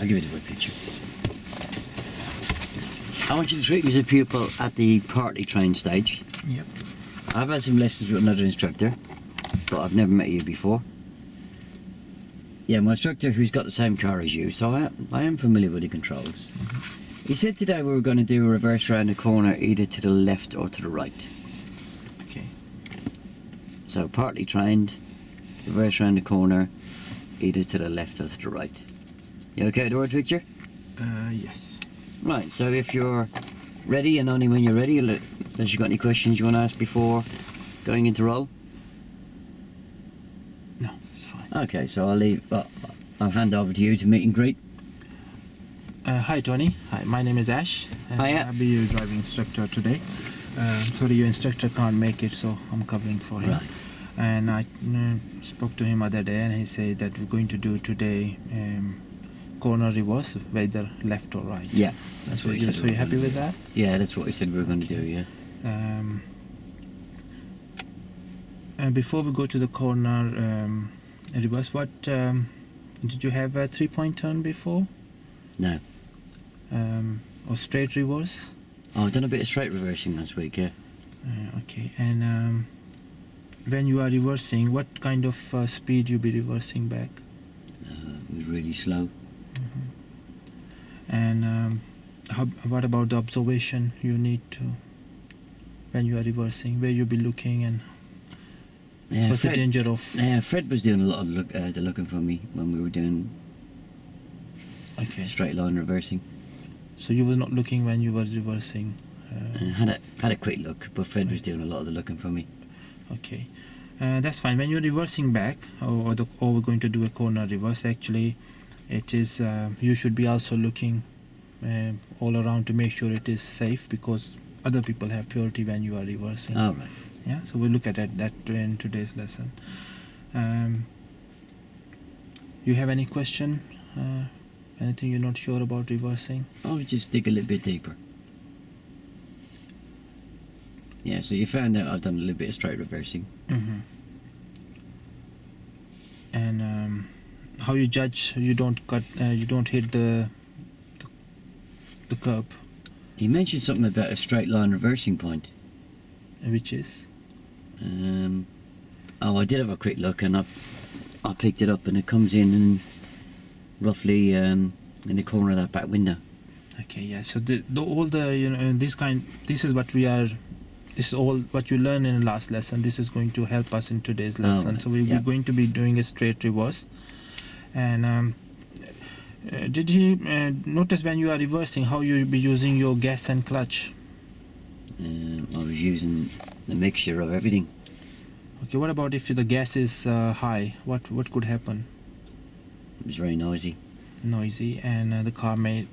I'll give you the right picture. I want you to treat me as a pupil at the partly trained stage. Yep. I've had some lessons with another instructor, but I've never met you before. Yeah, my instructor who's got the same car as you, so I am familiar with the controls. He said today we were going to do a reverse around the corner either to the left or to the right. Okay. So partly trained, reverse around the corner, either to the left or to the right. You okay with the word picture? Yes. Right, so if you're ready, and only when you're ready, unless you've got any questions you want to ask before going into roll? No, it's fine. Okay, so I'll hand over to you to meet and greet. Hi, Tony. Hi, my name is Ash. Hiya. I'll be your driving instructor today. Sorry, your instructor can't make it, so I'm covering for him. Right. And I spoke to him other day, and he said that we're going to do today corner reverse, whether left or right. Yeah, that's what he said. So we you were happy gonna with do. that? Yeah, that's what he said we were going to do, yeah. And before we go to the corner reverse, what did you have a 3-point turn before? No. Or straight reverse? Oh, I've done a bit of straight reversing last week, yeah. Okay. And when you are reversing, what kind of speed you be reversing back? It was really slow. And what about the observation you need to when you are reversing? Where you be looking, and Yeah, what's the danger of? Yeah, Fred was doing a lot of the looking for me when we were doing Okay. straight line reversing. So you was not looking when you were reversing. Had a quick look, but Fred was doing a lot of the looking for me. Okay. That's fine. When you're reversing back, or we're going to do a corner reverse, actually, it is you should be also looking all around to make sure it is safe, because other people have priority when you are reversing. All right. Yeah. So we'll look at that in today's lesson. You have any question? Anything you're not sure about reversing? I'll just dig a little bit deeper. Yeah, so you found out I've done a little bit of straight reversing. Mm-hmm. And how you judge you don't hit the curb, You mentioned something about a straight line reversing point. which is? I did have a quick look, and I picked it up, and it comes in roughly in the corner of that back window. Okay, yeah. So this is what we are. This is all what you learned in the last lesson. This is going to help us in today's lesson. Right. So we're going to be doing a straight reverse. And did you notice when you are reversing how you be using your gas and clutch? I was using the mixture of everything. Okay, what about if the gas is high? What could happen? It was very noisy. Noisy, and the car may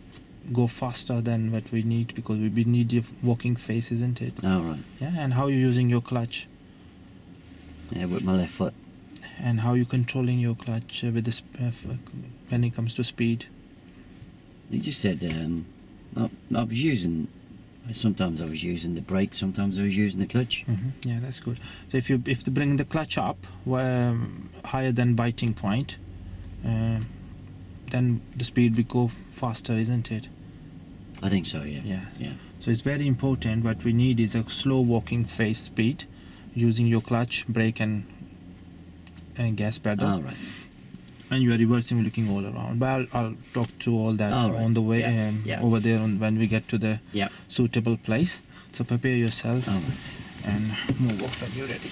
go faster than what we need, because we need a walking face, isn't it? All right. Yeah. And how you using your clutch, Yeah, with my left foot. and how you controlling your clutch with the when it comes to speed? He just said I was using. Sometimes I was using the brake. Sometimes I was using the clutch. Mm-hmm. Yeah, that's good. So if you bring the clutch up higher than biting point, then the speed will go faster, isn't it? I think so. Yeah. Yeah. Yeah. So it's very important. What we need is a slow walking face speed, using your clutch, brake, and gas pedal. All right. And you are reversing, looking all around. But I'll talk to all that All right. on the way Yeah. over there when we get to the Yeah. suitable place. So prepare yourself All right. and move off when you're ready.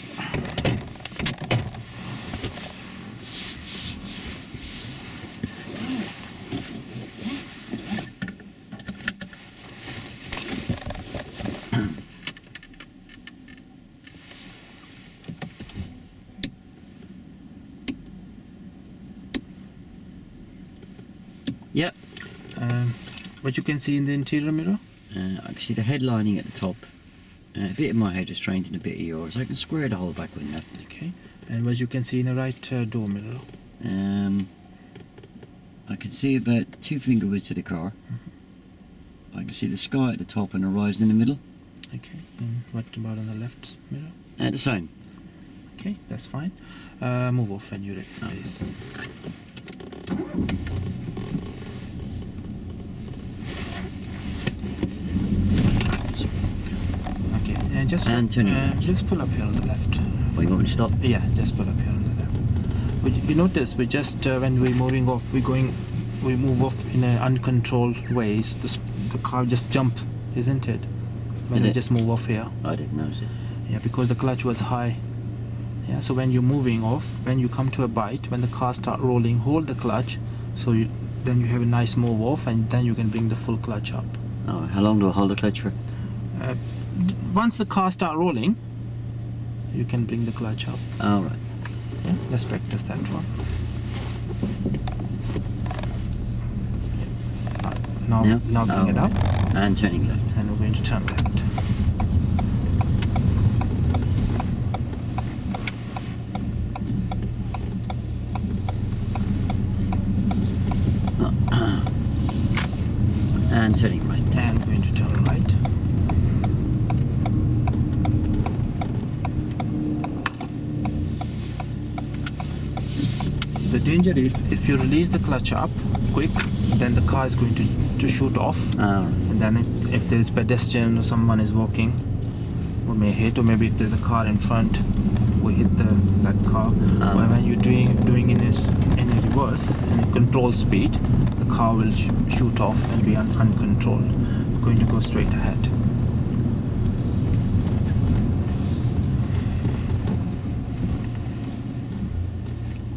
Yep. What you can see in the interior mirror? I can see the headlining at the top. A bit of my head is strained and a bit of yours. I can square the whole back window. Okay. And what you can see in the right door mirror? I can see about 2 finger widths of the car. I can see the sky at the top and the horizon in the middle. Okay. And what about on the left mirror? The same. Okay, that's fine. Move off when you're ready, please. And just turning left. just pull up here on the left. Well, you want me to stop? Yeah, just pull up here on the left. You notice we just when we're moving off, we move off in an uncontrolled ways. The car just jump, isn't it? When Did we it? just move off here. I didn't notice it. Yeah, because the clutch was high. Yeah, so when you're moving off, when you come to a bite, when the car start rolling, hold the clutch, so then you have a nice move off, and then you can bring the full clutch up. Oh, how long do I hold the clutch for? Once the car start rolling, you can bring the clutch up. Oh, right. Yeah, let's practice that one. Yeah. Now bring it up, And turning left. and we're going to turn left. And turning right. And we're going to turn right. The danger is if you release the clutch up quick, then the car is going to shoot off. Oh, right. And then if there is pedestrian or someone is walking, we may hit, or maybe if there's a car in front, we hit that car. But when you're doing in a reverse in a control speed, the car will shoot off and be uncontrolled. We're going to go straight ahead.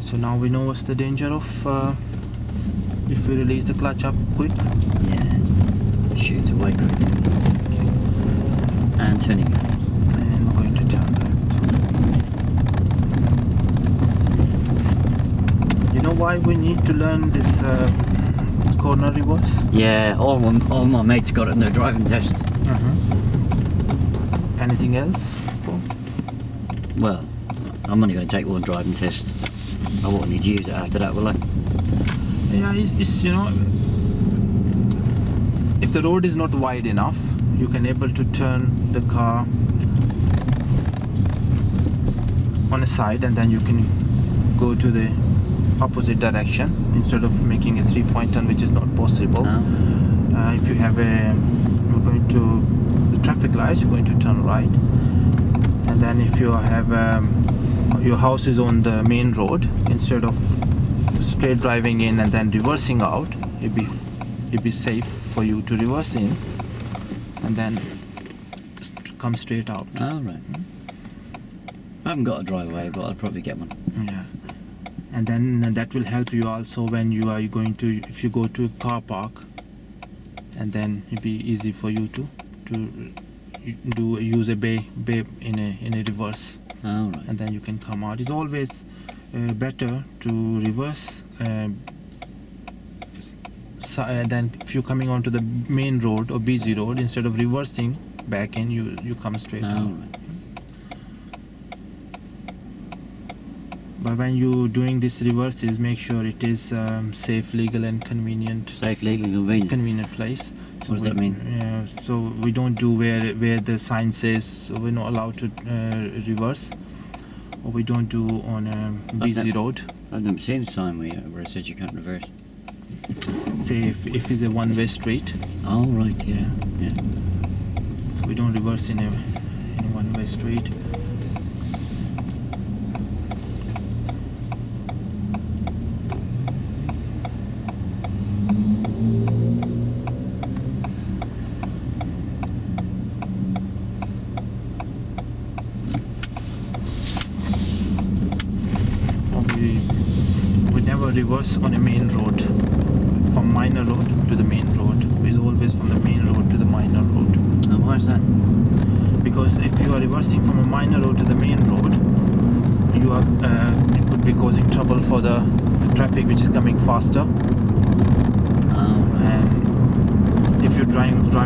So now we know what's the danger of if we release the clutch up quick. Yeah. Shoots away quickly. Okay. And turning left. And we're going to turn left. You know why we need to learn this corner reverse? Yeah, all my mates got it in their driving test. Anything else? Well, I'm only going to take one driving test. I won't need to use it after that, will I? Yeah, it's you know, if the road is not wide enough, you can able to turn the car on a side, and then you can go to the opposite direction instead of making a 3-point turn, which is not possible. No. If you have we're going to the traffic lights, you're going to turn right, and then if you have your house is on the main road, instead of straight driving in and then reversing out, it'd be safe for you to reverse in and then come straight out. Oh, right. I haven't got a driveway, but I'll probably get one. Yeah, and then that will help you also when you are going to, if you go to a car park, and then it'd be easy for you to use a bay in a reverse. Oh, right. And then you can come out. It's always better to reverse than if you're coming onto the main road or busy road, instead of reversing back in, you come straight Oh, out. right. But when you're doing these reverses, make sure it is safe, legal and convenient. Safe, legal, convenient. Convenient place. So What does that mean? So we don't do where the sign says we're not allowed to reverse, or we don't do on a busy road. I've never seen a sign where it says you can't reverse. Say if it's a one-way street, Oh, right, yeah. Yeah. so we don't reverse in a one-way street. We never reverse on a main road, from minor road to the main road. It's always from the main road to the minor road. And why is that? Because if you are reversing from a minor road to the main road, you are it could be causing trouble for the traffic which is coming faster. Oh, right. And if you're driving from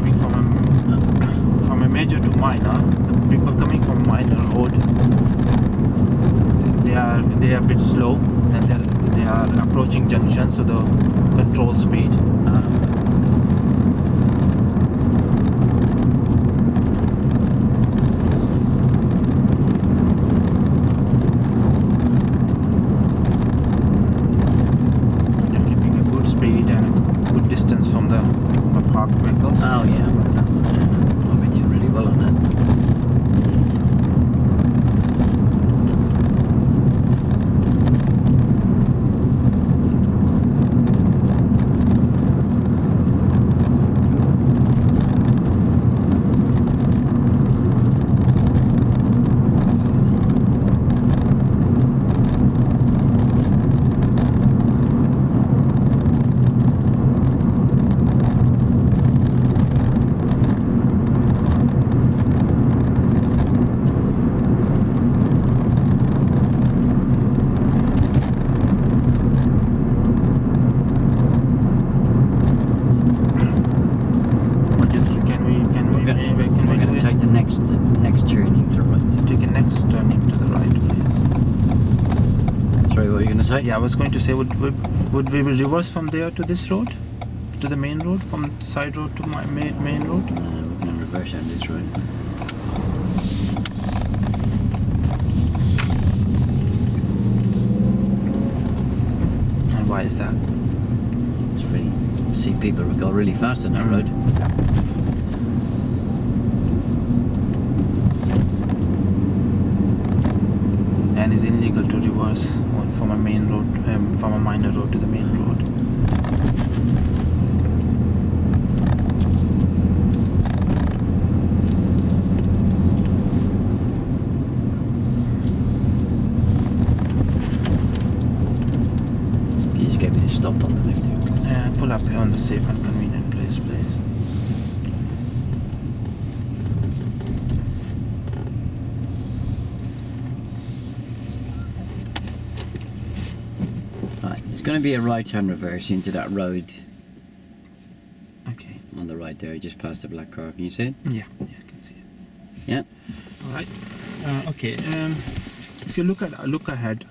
a major to minor, the people coming from minor road, they are a bit slow, and they are approaching junction, so the control speed. They're keeping a good speed and a good distance from the parked vehicles. Oh, yeah. I've been doing really well on that. Yeah, I was going to say, would we reverse from there to this road, to the main road, from side road to my main road? No, we're going to reverse on this road. And why is that? It's really, see people go really fast on that road. And it's illegal to reverse from a main road, from a minor road to the main road. You just gave me the stop on the left here. Pull up here on the safe and convenient place, please. Right, it's going to be a right-hand reverse into that road Okay. on the right there, just past the black car. Can you see it? Yeah, I can see it. Yeah. All right. Okay. If you look ahead,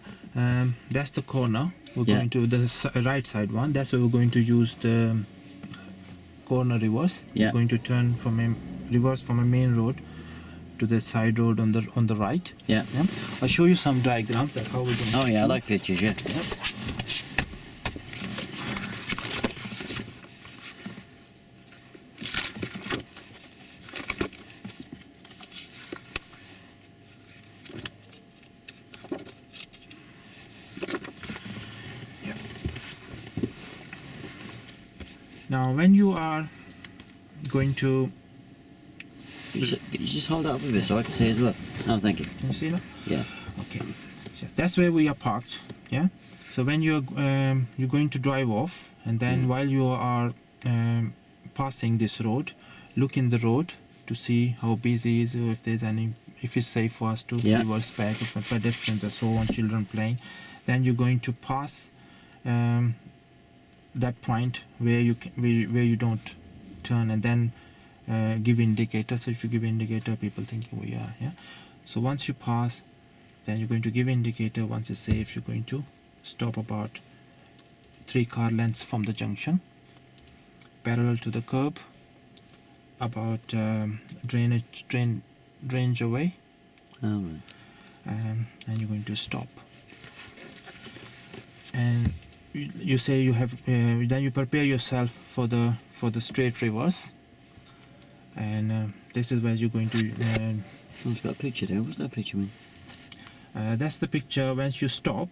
that's the corner. We're Yeah. going to the right side one. That's where we're going to use the corner reverse. Yeah. We're going to turn from a reverse from a main road to the side road on the right. Yeah. Yeah. I'll show you some diagrams that how we're going. Oh to yeah, I do. like pictures, yeah. Now, when you are going to, Can you just hold that up a bit so I can see it as well? Oh, thank you. can you see that? Yeah. Okay, yes, that's where we are parked. Yeah. So when you're going to drive off, and then while you are passing this road, look in the road to see how busy it is, or if it's safe for us to Yeah. reverse back, if pedestrians or so on, children playing. Then you're going to pass that point where you don't turn, and then give indicator. So if you give indicator, people thinking we are, yeah. So once you pass, then you're going to give indicator. Once it's safe, you're going to stop about 3 car lengths from the junction, parallel to the curb, about drainage away, All right. and you're going to stop. And you say you have then you prepare yourself for the straight reverse, and this is where you're going to Oh, it's got a picture there. What's that picture mean? that's the picture. Once you stop,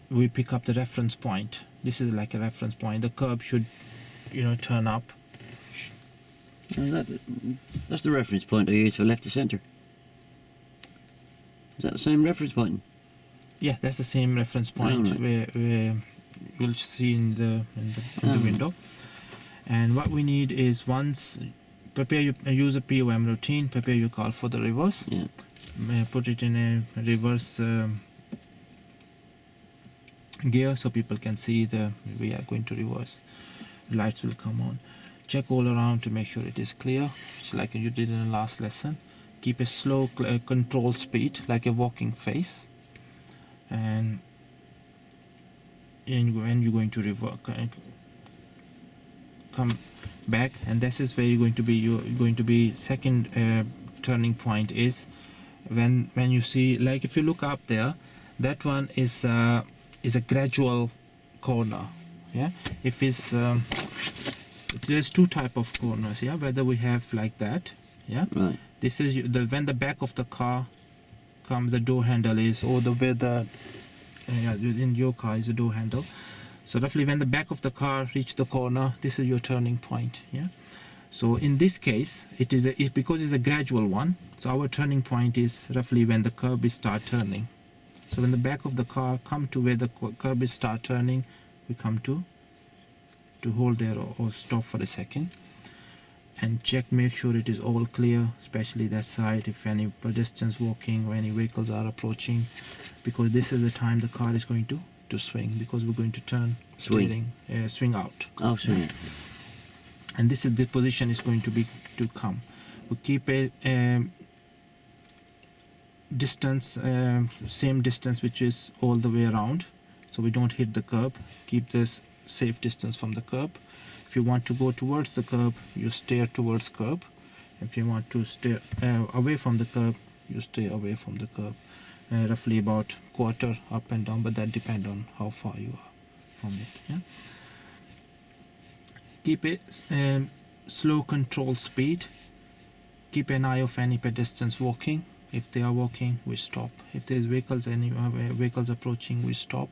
we pick up the reference point. This is like a reference point. The curb should turn up. Oh, that's the reference point I use for left to centre. Is that the same reference point? Yeah, that's the same reference point Alright. where you'll see in the window. And what we need is, once use a POM routine, prepare your car for the reverse. Yeah. Put it in a reverse gear so people can see we are going to reverse. Lights will come on. Check all around to make sure it is clear, just like you did in the last lesson. Keep a slow control speed, like a walking face. And when you're going to reverse, come back, and this is where you're going to be second turning point is when you see, like if you look up there, that one is a gradual corner. Yeah, if it's there's 2 type of corners. Yeah, whether we have like that. Yeah, Right. this is when the back of the car comes, the door handle is, or where the in your car is a door handle. So roughly when the back of the car reach the corner, this is your turning point. Yeah. So in this case, because it's a gradual one. So our turning point is roughly when the curb is start turning. So when the back of the car come to where the curb is start turning, we come to hold there or stop for a second and check, make sure it is all clear, especially that side, if any pedestrians walking or any vehicles are approaching, because this is the time the car is going to swing, because we're going to turn Swing. swing out, Oh, sorry. and this is the position is going to come. We keep a distance, same distance, which is all the way around. so we don't hit the curb. Keep this safe distance from the curb. If you want to go towards the curb, you steer towards curb. If you want to steer away from the curb, you stay away from the curb. Roughly about quarter up and down, but that depends on how far you are from it. Yeah. Keep a slow control speed. Keep an eye of any pedestrians walking. If they are walking, we stop. If there's vehicles approaching, we stop.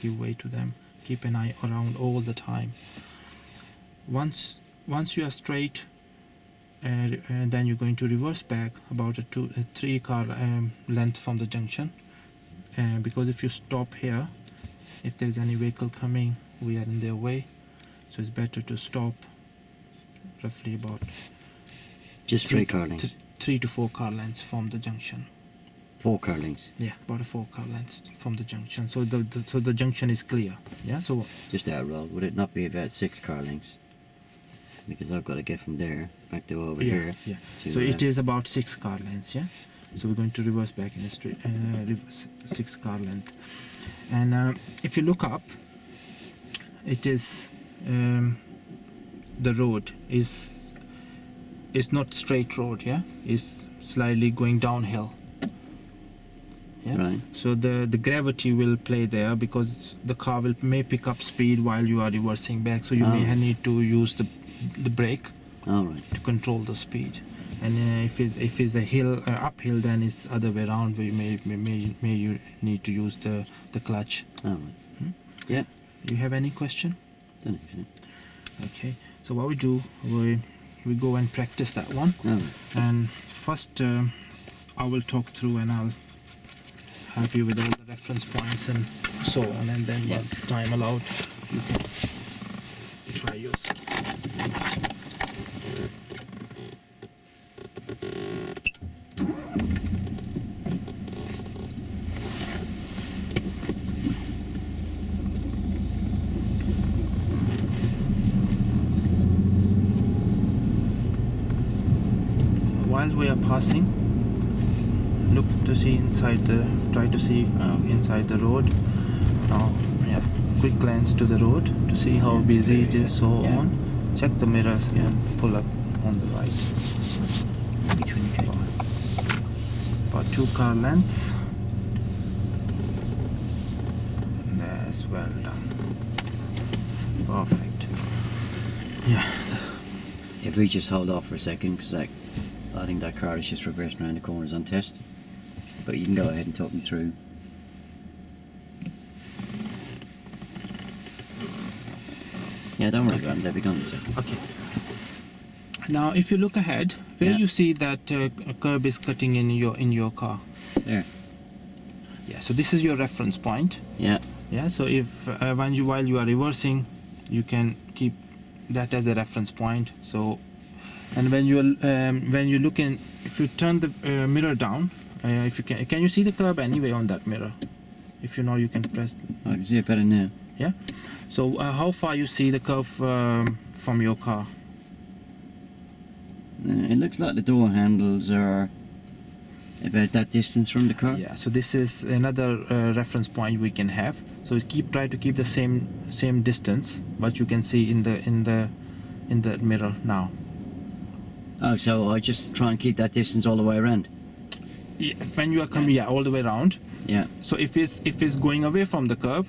Give way to them. Keep an eye around all the time. Once you are straight, and then you're going to reverse back about a 3 car length from the junction, because if you stop here, if there's any vehicle coming, we are in their way, so it's better to stop roughly about Just 3 car lengths. 3 to 4 car lengths from the junction. 4 car lengths. Yeah, about a 4 car lengths from the junction, so the junction is clear. Yeah, so Just out road. Would it not be about 6 car lengths? Because I've got to get from there back to over here. yeah. to, So it is about 6 car lengths. Yeah. So we're going to reverse back in a straight 6 car length. And if you look up, it is the road is not straight road. Yeah, is slightly going downhill. Yeah. Right. So the gravity will play there because the car may pick up speed while you are reversing back. So you may need to use the brake All right. to control the speed. And if it's a hill uphill, then it's other way around. Where you may you need to use the clutch. All right. Yeah. You have any question? Don't think so. Okay. So what we do, we go and practice that one. All right. And first, I will talk through and I'll help you with all the reference points and so on. And then once time allowed, you can try yours. While we are passing, look to see try to see inside the road. Now, yeah, quick glance to the road to see how busy it is, so on. Check the mirrors and pull up on the right. About 2 car lengths. That's well done. Perfect. Yeah. If we just hold off for a second, because I think that car is just reversing around the corners on test. But you can go ahead and talk me through. Yeah, don't worry about them. They'll be gone in a second. Okay. Now, if you look ahead, where you see that a curb is cutting in your car. There. Yeah. So this is your reference point. Yeah. Yeah. So if while you are reversing, you can keep that as a reference point. So, and when you look in, if you turn the mirror down, if you can you see the curb anyway on that mirror? If you know, you can press. I can see it better now. Yeah. So how far you see the curve from your car? It looks like the door handles are about that distance from the car. Yeah. So this is another reference point we can have. So try to keep the same distance, what you can see in the mirror now. Oh, so I just try and keep that distance all the way around. Yeah, when you are coming, all the way around. Yeah. So if it's going away from the curb,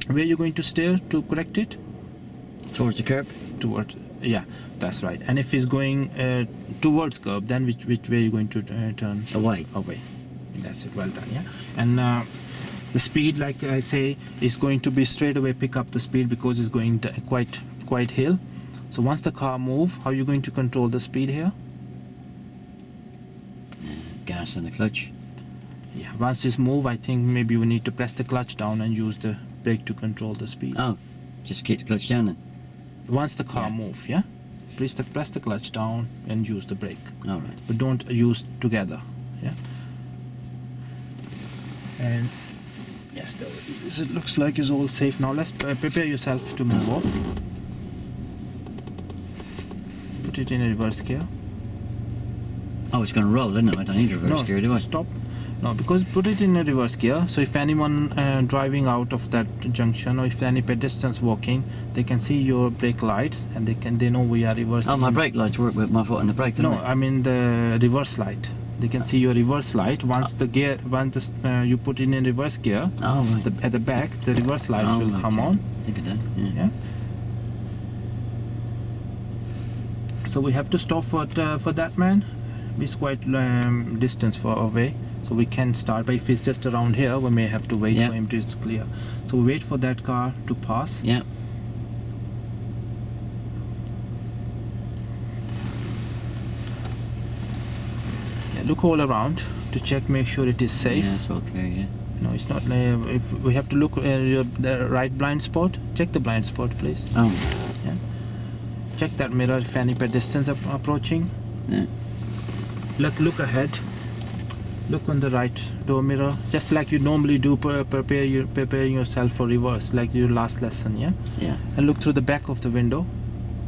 where are you going to steer to correct it? Towards the curb. Towards. Yeah, that's right. And if it's going towards curb, then which way are you going to turn? Away. Away. That's it. Well done. Yeah. And the speed, like I say, is going to be straight away pick up the speed because it's going quite hill. So once the car move, how are you going to control the speed here? Gas and the clutch. Yeah. Once it's move, I think maybe we need to press the clutch down and use the brake to control the speed. Oh, just keep the clutch down then. Once the car move, yeah. Press the clutch down and use the brake. All right. But don't use together, yeah. And yes, it looks like it's all safe now. Let's prepare yourself to move off. Put it in a reverse gear. Oh, it's going to roll, isn't it? I don't need reverse gear, do I? Stop. No, because put it in a reverse gear. So if anyone driving out of that junction, or if any pedestrians walking, they can see your brake lights and they know we are reversing. Oh, my brake lights work with my foot on the brake, don't No, they? I mean the reverse light. They can see your reverse light once you put in reverse gear. Oh, right. At the back, the reverse lights Oh, will right, come yeah. on. Think of that. Yeah. Yeah. So we have to stop for that man. It's quite distance for away, so we can start. But if it's just around here, we may have to wait Yeah. for him to clear. So we wait for that car to pass. Yeah. Yeah, look all around to check, make sure it is safe. Yeah, that's okay. Yeah. No, it's not. If we have to look the right blind spot, check the blind spot, please. Oh. Check that mirror if any pedestrians are approaching. Yeah. Look ahead. Look on the right door mirror, just like you normally do, preparing yourself for reverse, like your last lesson. Yeah. Yeah. And look through the back of the window.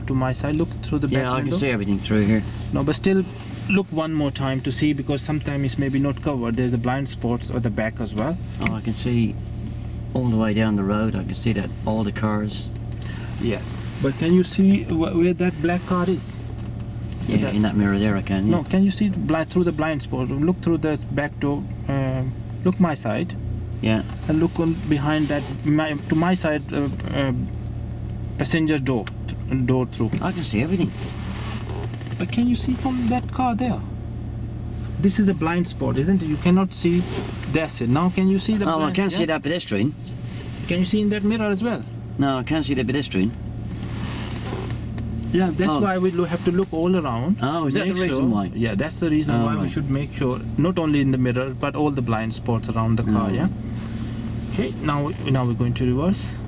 To my side, look through the back Yeah, I window. can see everything through here. No, but still, look one more time to see, because sometimes it's maybe not covered. There's a blind spots at the back as well. Oh, I can see all the way down the road. I can see that all the cars. Yes. But can you see where that black car is? Yeah, That- in that mirror there, I can. Yeah. No, can you see through the blind spot? Look through the back door. Look my side, Yeah. and look on behind that. To my side, passenger door through. I can see everything. But can you see from that car there? This is the blind spot, isn't it? You cannot see. That's it. Now can you see the? Oh, I blind, can't see yeah? that pedestrian. Can you see in that mirror as well? No, I can't see the pedestrian. Yeah, that's Oh. why we have to look all around. Oh, is that Make the reason sure- why? Yeah, that's the reason Oh, why we right. should make sure, not only in the mirror, but all the blind spots around the car. Oh. Yeah. Okay, now we're going to reverse.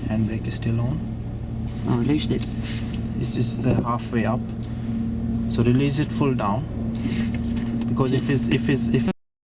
Handbrake is still on. I released it. It's just halfway up. So release it full down. Because if